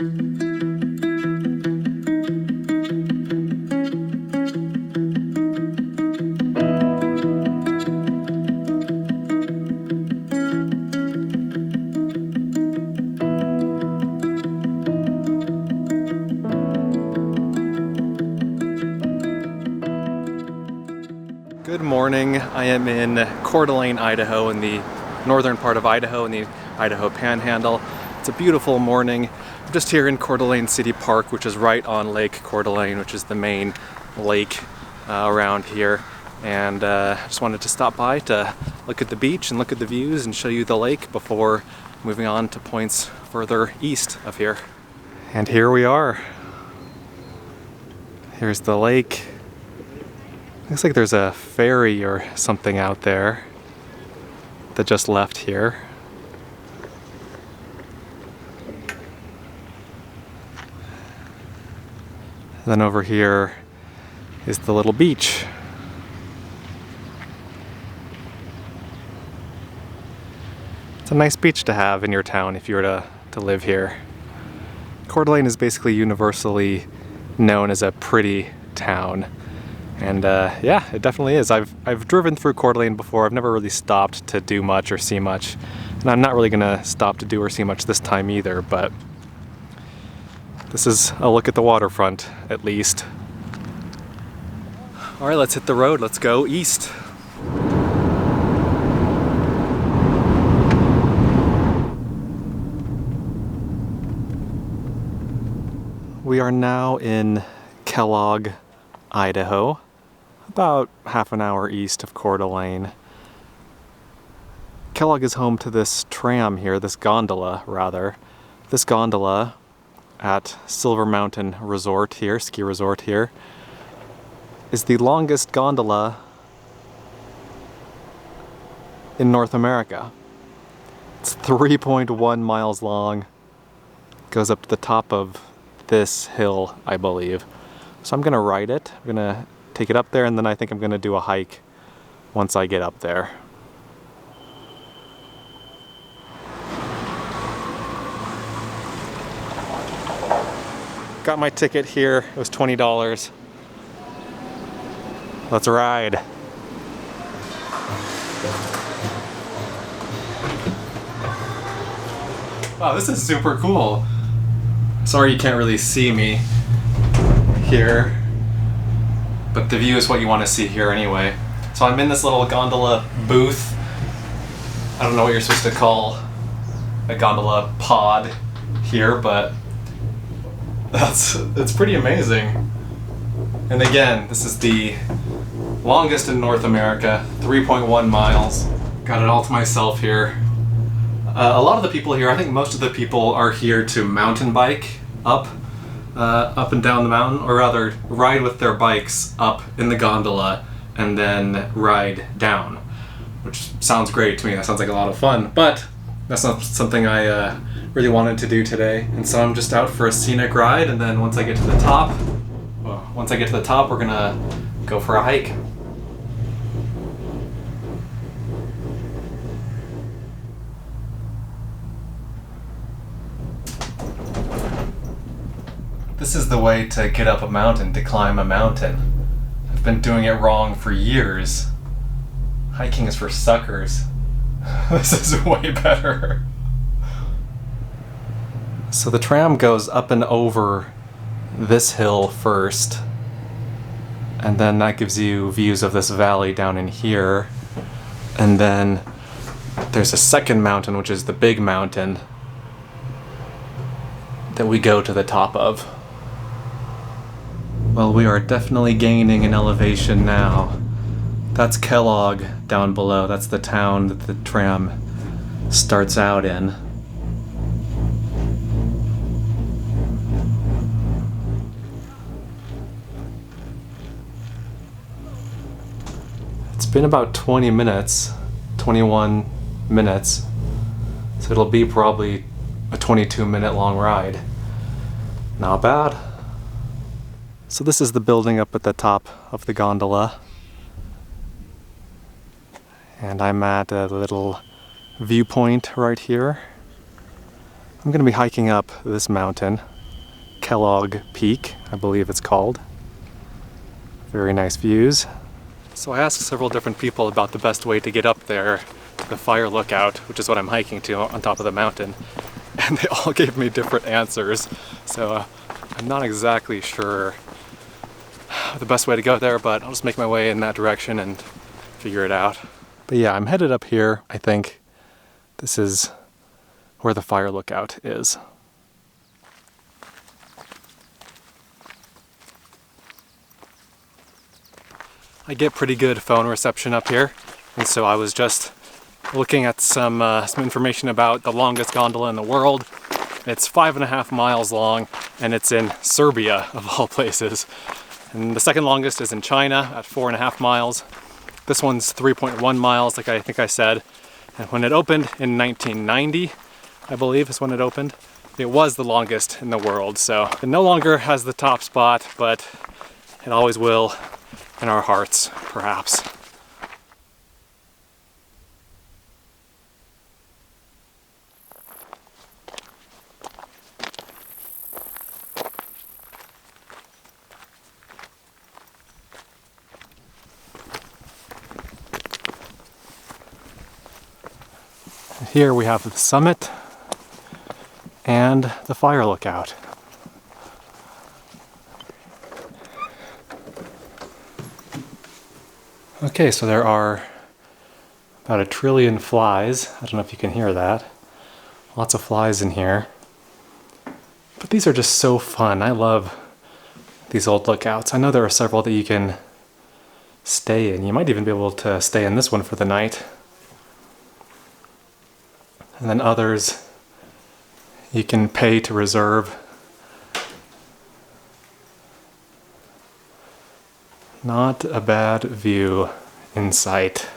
Good morning. I am in Coeur d'Alene, Idaho, in the northern part of Idaho, in the Idaho Panhandle. It's a beautiful morning. I'm just here in Coeur d'Alene City Park, which is right on Lake Coeur d'Alene, which is the main lake around here. And just wanted to stop by to look at the beach and look at the views and show you the lake before moving on to points further east of here. And here we are. Here's the lake. Looks like there's a ferry or something out there that just left here. And then over here is the little beach. It's a nice beach to have in your town if you were to live here. Coeur d'Alene is basically universally known as a pretty town. And yeah, it definitely is. I've driven through Coeur d'Alene before. I've never really stopped to do much or see much. And I'm not really gonna stop to do or see much this time either, but this is a look at the waterfront, at least. All right, let's hit the road. Let's go east. We are now in Kellogg, Idaho, about half an hour east of Coeur d'Alene. Kellogg is home to this tram here, this gondola rather. This gondola at Silver Mountain Resort here, ski resort here, is the longest gondola in North America. It's 3.1 miles long, goes up to the top of this hill, I believe. So I'm gonna ride it. I'm gonna take it up there, and then I think I'm gonna do a hike once I get up there. Got my ticket here. It was $20. Let's ride. Wow, this is super cool. Sorry you can't really see me here, but the view is what you want to see here anyway. So I'm in this little gondola booth. I don't know what you're supposed to call a gondola pod here, but it's pretty amazing. And again, this is the longest in North America, 3.1 miles. Got it all to myself here. A lot of the people here, I think most of the people are here to mountain bike up and down the mountain, or rather ride with their bikes up in the gondola and then ride down, which sounds great to me. That sounds like a lot of fun, but that's not something I really wanted to do today. And so I'm just out for a scenic ride, and then once I get to the top, we're gonna go for a hike. This is the way to get up a mountain, to climb a mountain. I've been doing it wrong for years. Hiking is for suckers. This is way better. So the tram goes up and over this hill first, and then that gives you views of this valley down in here. And then there's a second mountain, which is the big mountain, that we go to the top of. Well, we are definitely gaining in elevation now. That's Kellogg down below. That's the town that the tram starts out in. It's been about 20 minutes, 21 minutes, so it'll be probably a 22-minute long ride. Not bad. So this is the building up at the top of the gondola. And I'm at a little viewpoint right here. I'm going to be hiking up this mountain, Kellogg Peak, I believe it's called. Very nice views. So I asked several different people about the best way to get up there to the fire lookout, which is what I'm hiking to on top of the mountain, and they all gave me different answers. So I'm not exactly sure the best way to go there, but I'll just make my way in that direction and figure it out. But yeah, I'm headed up here. I think this is where the fire lookout is. I get pretty good phone reception up here, and so I was just looking at some information about the longest gondola in the world. It's 5.5 miles long, and it's in Serbia, of all places. And the second longest is in China at 4.5 miles. This one's 3.1 miles, like I think I said. And when it opened in 1990, I believe is when it opened, it was the longest in the world. So it no longer has the top spot, but it always will in our hearts, perhaps. Here we have the summit and the fire lookout. Okay, so there are about 1 trillion flies. I don't know if you can hear that. Lots of flies in here. But these are just so fun. I love these old lookouts. I know there are several that you can stay in. You might even be able to stay in this one for the night. And then others you can pay to reserve. Not a bad view in sight.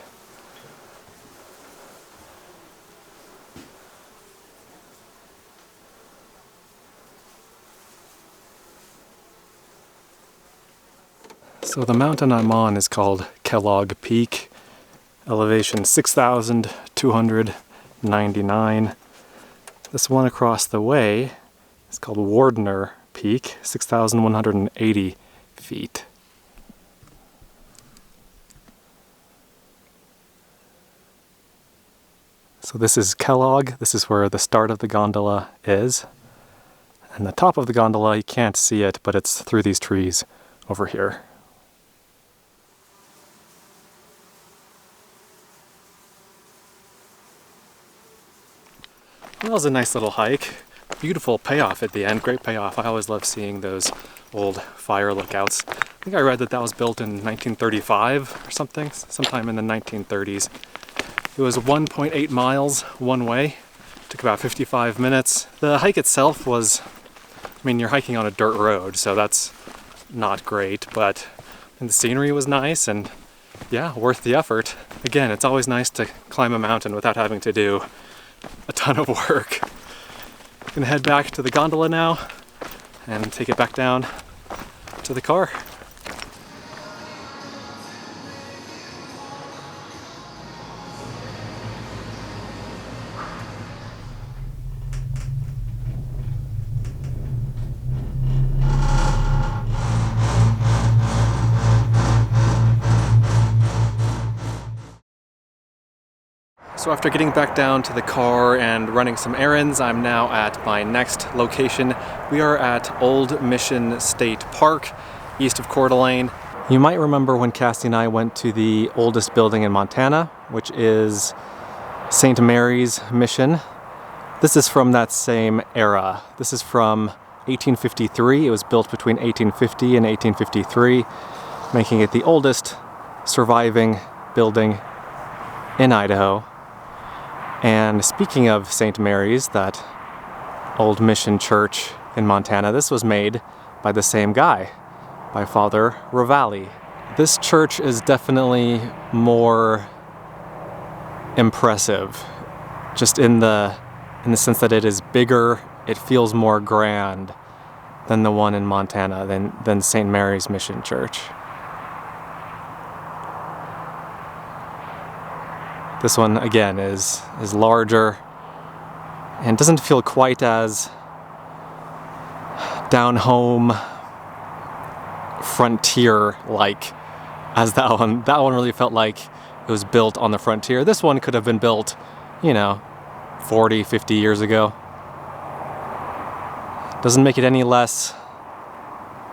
So the mountain I'm on is called Kellogg Peak, elevation 6,299. This one across the way is called Wardner Peak, 6,180 feet. So this is Kellogg. This is where the start of the gondola is. And the top of the gondola, you can't see it, but it's through these trees over here. Well, that was a nice little hike. Beautiful payoff at the end. Great payoff. I always love seeing those old fire lookouts. I think I read that that was built in 1935 or something, sometime in the 1930s. It was 1.8 miles one way. Took about 55 minutes. The hike itself was, I mean, you're hiking on a dirt road, so that's not great, but and the scenery was nice and yeah, worth the effort. Again, it's always nice to climb a mountain without having to do a ton of work. I'm gonna head back to the gondola now and take it back down to the car. So after getting back down to the car and running some errands, I'm now at my next location. We are at Old Mission State Park, east of Coeur d'Alene. You might remember when Cassie and I went to the oldest building in Montana, which is St. Mary's Mission. This is from that same era. This is from 1853. It was built between 1850 and 1853, making it the oldest surviving building in Idaho. And speaking of St. Mary's, that old mission church in Montana, this was made by the same guy, by Father Ravalli. This church is definitely more impressive, just in the sense that it is bigger, it feels more grand than the one in Montana, than St. Mary's Mission Church. This one, again, is larger, and doesn't feel quite as down home frontier-like as that one. That one really felt like it was built on the frontier. This one could have been built, you know, 40, 50 years ago. Doesn't make it any less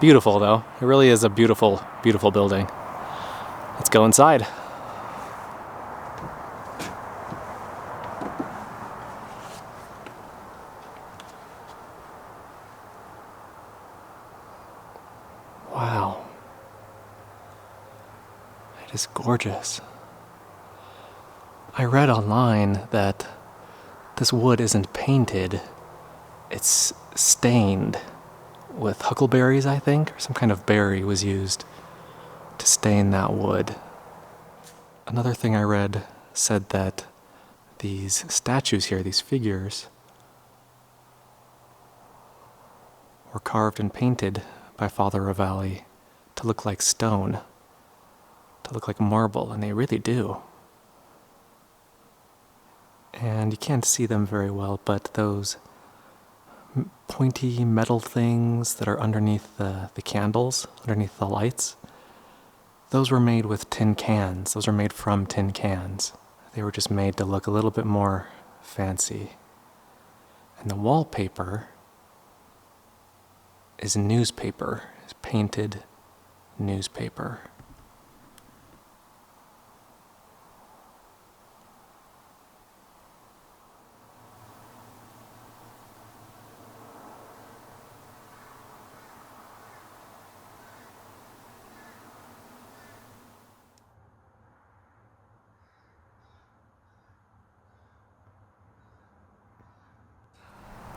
beautiful though. It really is a beautiful, beautiful building. Let's go inside. Wow. It is gorgeous. I read online that this wood isn't painted, it's stained with huckleberries, I think, or some kind of berry was used to stain that wood. Another thing I read said that these statues here, these figures, were carved and painted by Father Ravalli to look like stone, to look like marble, and they really do. And you can't see them very well, but those pointy metal things that are underneath the candles, underneath the lights, those were made with tin cans. Those are made from tin cans. They were just made to look a little bit more fancy. And the wallpaper is newspaper, is painted newspaper.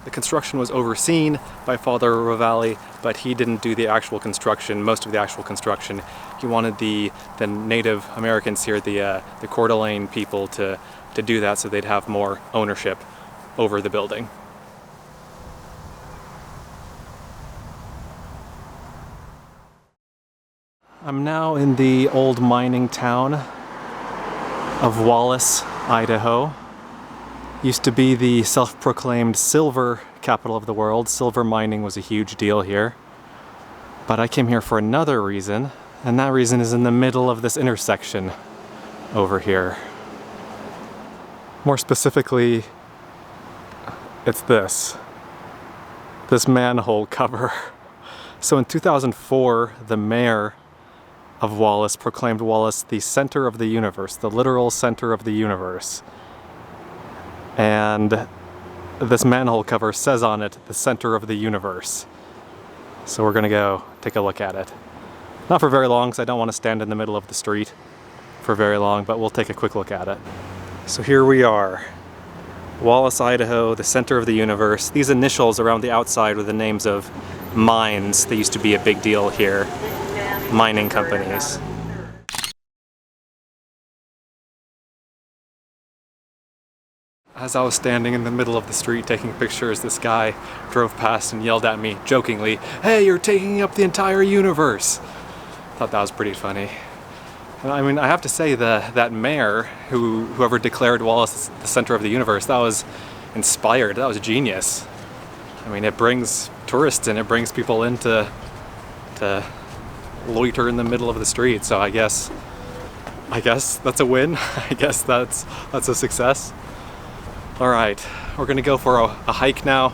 The construction was overseen by Father Ravalli, but he didn't do the actual construction, most of the actual construction. He wanted the Native Americans here, the Coeur d'Alene people, to do that so they'd have more ownership over the building. I'm now in the old mining town of Wallace, Idaho. Used to be the self-proclaimed silver capital of the world. Silver mining was a huge deal here. But I came here for another reason, and that reason is in the middle of this intersection over here. More specifically, it's this manhole cover. So in 2004, the mayor of Wallace proclaimed Wallace the center of the universe, the literal center of the universe. And this manhole cover says on it, the center of the universe. So we're gonna go take a look at it. Not for very long, because I don't want to stand in the middle of the street for very long, but we'll take a quick look at it. So here we are, Wallace, Idaho, the center of the universe. These initials around the outside were the names of mines that used to be a big deal here, mining companies. As I was standing in the middle of the street taking pictures, this guy drove past and yelled at me jokingly, "Hey, you're taking up the entire universe!" Thought that was pretty funny. And I mean, I have to say that mayor, whoever declared Wallace the center of the universe, that was inspired, that was genius. I mean, it brings tourists in, it brings people in to loiter in the middle of the street, so I guess that's a win. I guess that's a success. All right, we're gonna go for a hike now,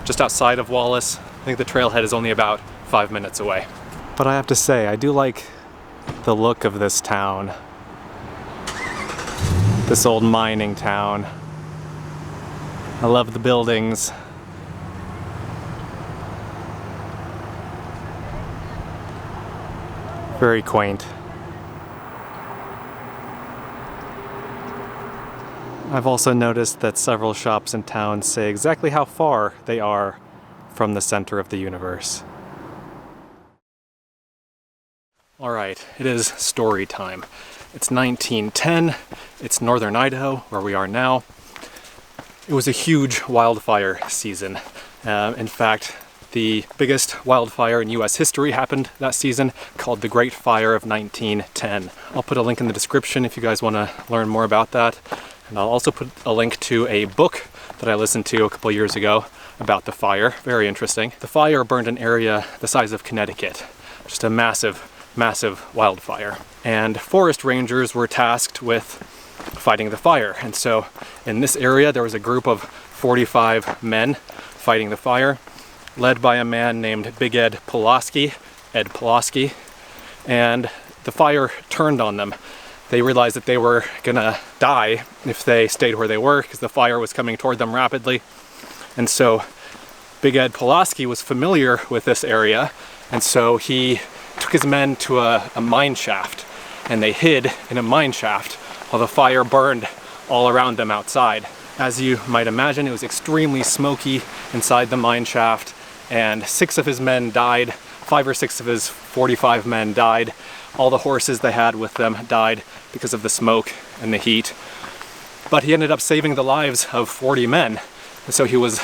just outside of Wallace. I think the trailhead is only about 5 minutes away. But I have to say, I do like the look of this town. This old mining town. I love the buildings. Very quaint. I've also noticed that several shops in town say exactly how far they are from the center of the universe. Alright, it is story time. It's 1910, it's northern Idaho, where we are now. It was a huge wildfire season. In fact, the biggest wildfire in US history happened that season, called the Great Fire of 1910. I'll put a link in the description if you guys want to learn more about that. And I'll also put a link to a book that I listened to a couple years ago about the fire. Very interesting. The fire burned an area the size of Connecticut. Just a massive, massive wildfire. And forest rangers were tasked with fighting the fire. And so in this area, there was a group of 45 men fighting the fire, led by a man named Big Ed Pulaski, and the fire turned on them. They realized that they were gonna die if they stayed where they were because the fire was coming toward them rapidly. And so Big Ed Pulaski was familiar with this area, and so he took his men to a mine shaft, and they hid in a mine shaft while the fire burned all around them outside. As you might imagine, it was extremely smoky inside the mine shaft, and 6 of his men died. 5 or 6 of his 45 men died. All the horses they had with them died because of the smoke and the heat. But he ended up saving the lives of 40 men, and so he was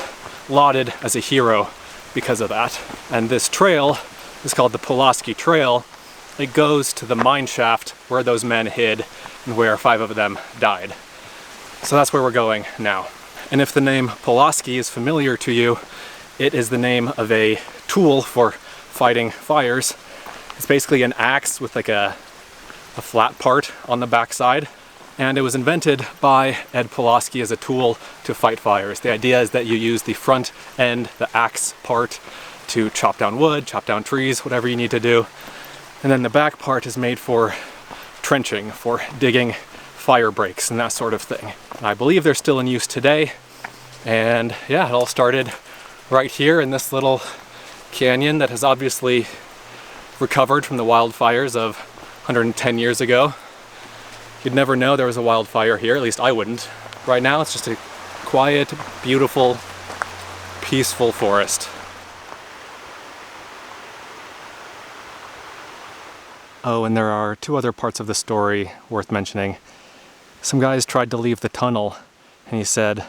lauded as a hero because of that. And this trail is called the Pulaski Trail. It goes to the mine shaft where those men hid and where 5 of them died. So that's where we're going now. And if the name Pulaski is familiar to you, it is the name of a tool for fighting fires. It's basically an axe with like a flat part on the backside. And it was invented by Ed Pulaski as a tool to fight fires. The idea is that you use the front end, the axe part, to chop down wood, chop down trees, whatever you need to do. And then the back part is made for trenching, for digging fire breaks and that sort of thing. And I believe they're still in use today. And yeah, it all started right here in this little canyon that has obviously recovered from the wildfires of 110 years ago. You'd never know there was a wildfire here, at least I wouldn't. Right now it's just a quiet, beautiful, peaceful forest. Oh, and there are 2 other parts of the story worth mentioning. Some guys tried to leave the tunnel, and he said,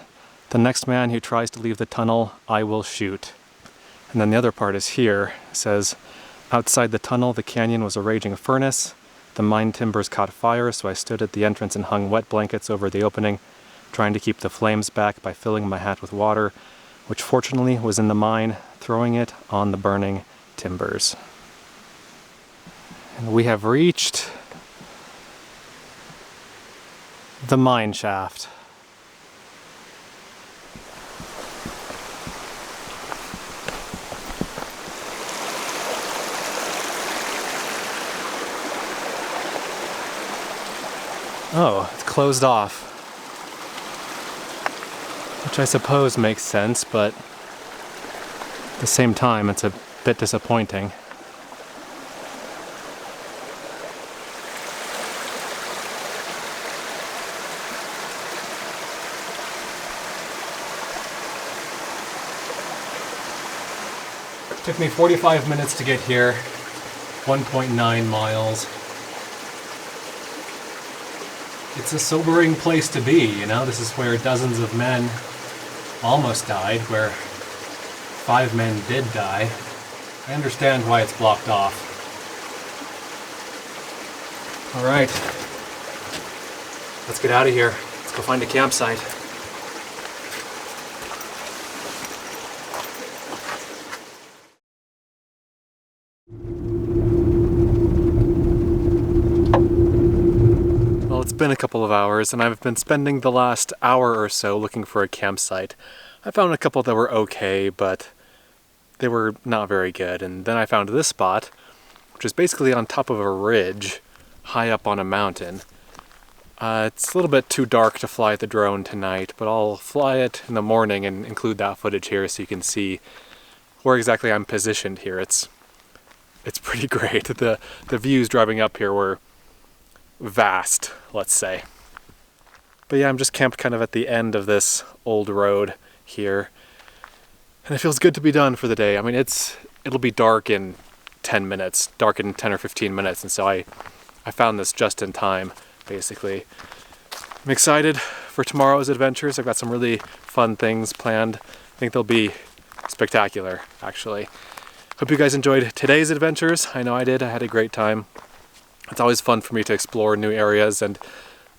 "The next man who tries to leave the tunnel, I will shoot." And then the other part is here. It says, "Outside the tunnel, the canyon was a raging furnace. The mine timbers caught fire, so I stood at the entrance and hung wet blankets over the opening, trying to keep the flames back by filling my hat with water, which fortunately was in the mine, throwing it on the burning timbers." And we have reached the mine shaft. Oh, it's closed off. Which I suppose makes sense, but at the same time it's a bit disappointing. It took me 45 minutes to get here, 1.9 miles. It's a sobering place to be, you know? This is where dozens of men almost died, where 5 men did die. I understand why it's blocked off. All right, let's get out of here. Let's go find a campsite. It's been a couple of hours, and I've been spending the last hour or so looking for a campsite. I found a couple that were okay, but they were not very good. And then I found this spot, which is basically on top of a ridge, high up on a mountain. It's a little bit too dark to fly the drone tonight, but I'll fly it in the morning and include that footage here so you can see where exactly I'm positioned here. It's pretty great. The views driving up here were vast, let's say. But yeah, I'm just camped kind of at the end of this old road here, and it feels good to be done for the day. I mean, it'll be dark in 10 minutes, dark in 10 or 15 minutes, and so I found this just in time, basically. I'm excited for tomorrow's adventures. I've got some really fun things planned. I think they'll be spectacular, actually. Hope you guys enjoyed today's adventures. I know I did. I had a great time. It's always fun for me to explore new areas, and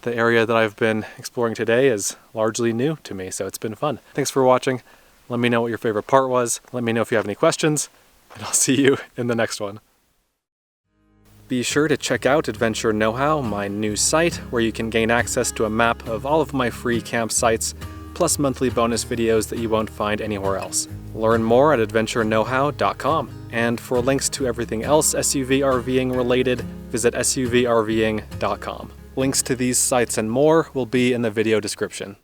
The area that I've been exploring today is largely new to me, so it's been fun. Thanks for watching. Let me know what your favorite part was. Let me know if you have any questions, and I'll see you in the next one. Be sure to check out Adventure Know-How, my new site, where you can gain access to a map of all of my free campsites, plus monthly bonus videos that you won't find anywhere else. Learn more at adventureknowhow.com. And for links to everything else SUV RVing related, visit suvrving.com. Links to these sites and more will be in the video description.